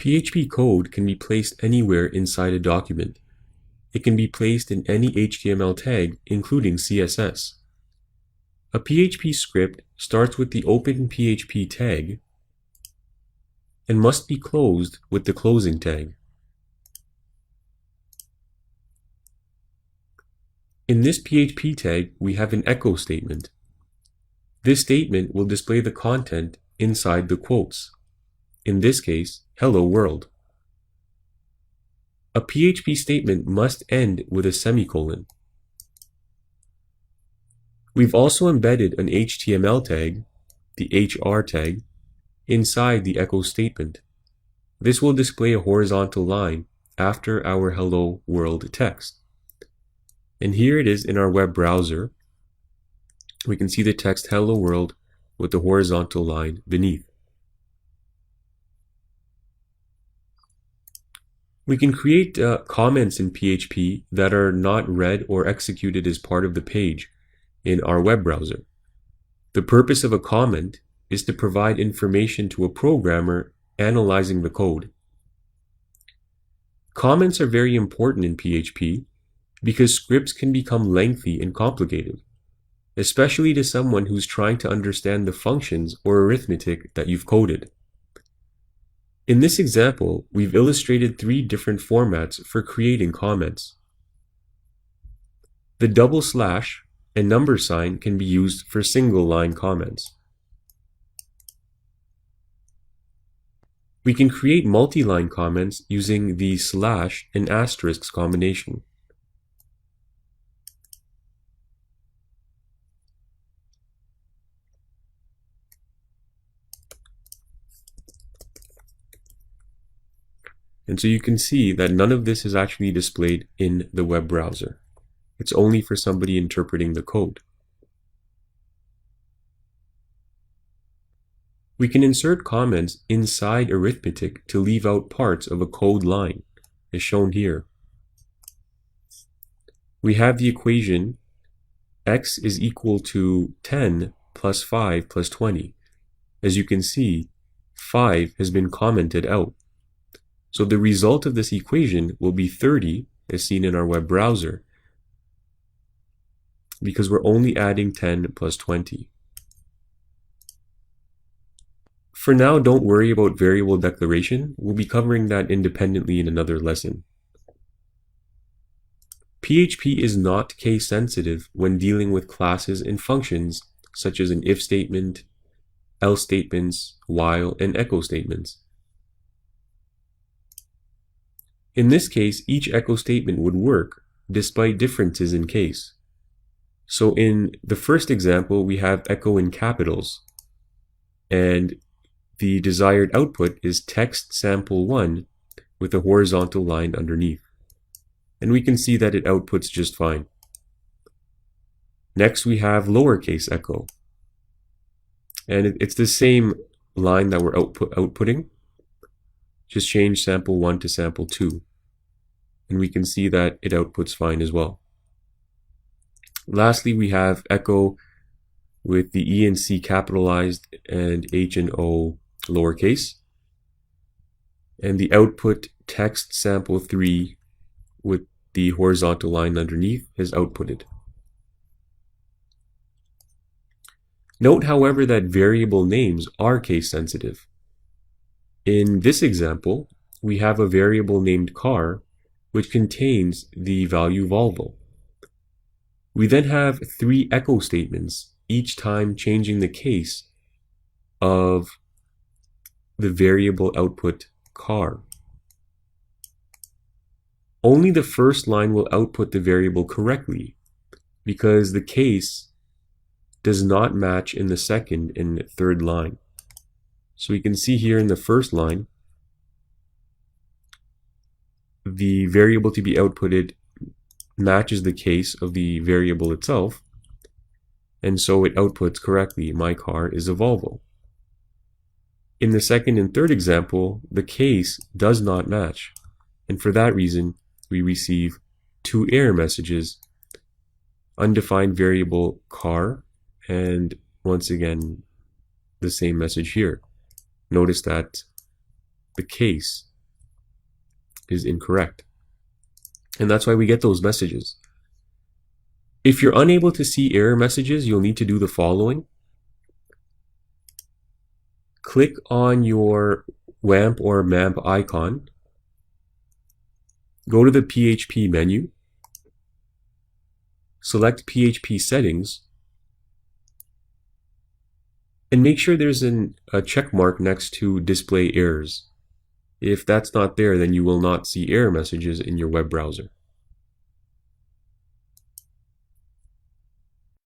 PHP code can be placed anywhere inside a document. It can be placed in any HTML tag, including CSS. A PHP script starts with the open PHP tag and must be closed with the closing tag. In this PHP tag, we have an echo statement. This statement will display the content inside the quotes. In this case, hello world. A PHP statement must end with a semicolon. We've also embedded an HTML tag, the HR tag, inside the echo statement. This will display a horizontal line after our hello world text. And here it is in our web browser. We can see the text hello world with the horizontal line beneath. We can create comments in PHP that are not read or executed as part of the page in our web browser. The purpose of a comment is to provide information to a programmer analyzing the code. Comments are very important in PHP because scripts can become lengthy and complicated, especially to someone who's trying to understand the functions or arithmetic that you've coded. In this example, we've illustrated 3 different formats for creating comments. The double slash and number sign can be used for single-line comments. We can create multi-line comments using the slash and asterisk combination. And so you can see that none of this is actually displayed in the web browser. It's only for somebody interpreting the code. We can insert comments inside arithmetic to leave out parts of a code line, as shown here. We have the equation x is equal to 10 plus 5 plus 20. As you can see, 5 has been commented out. So the result of this equation will be 30, as seen in our web browser, because we're only adding 10 plus 20. For now, don't worry about variable declaration. We'll be covering that independently in another lesson. PHP is not case sensitive when dealing with classes and functions such as an if statement, else statements, while, and echo statements. In this case, each echo statement would work despite differences in case. So in the first example, we have echo in capitals, and the desired output is text sample 1 with a horizontal line underneath. And we can see that it outputs just fine. Next, we have lowercase echo. And it's the same line that we're outputting. Just change sample 1 to sample 2. And we can see that it outputs fine as well. Lastly, we have echo with the E and C capitalized and H and O lowercase. And the output text sample 3 with the horizontal line underneath is outputted. Note, however, that variable names are case sensitive. In this example, we have a variable named car which contains the value Volvo. We then have 3 echo statements, each time changing the case of the variable output car. Only the first line will output the variable correctly because the case does not match in the second and third line. So we can see here in the first line, the variable to be outputted matches the case of the variable itself, and so it outputs correctly, my car is a Volvo. In the second and third example, the case does not match, and for that reason, we receive 2 error messages, undefined variable car, and once again, the same message here. Notice that the case is incorrect. And that's why we get those messages. If you're unable to see error messages, you'll need to do the following. Click on your WAMP or MAMP icon. Go to the PHP menu. Select PHP settings. And make sure there's a check mark next to display errors. If that's not there, then you will not see error messages in your web browser.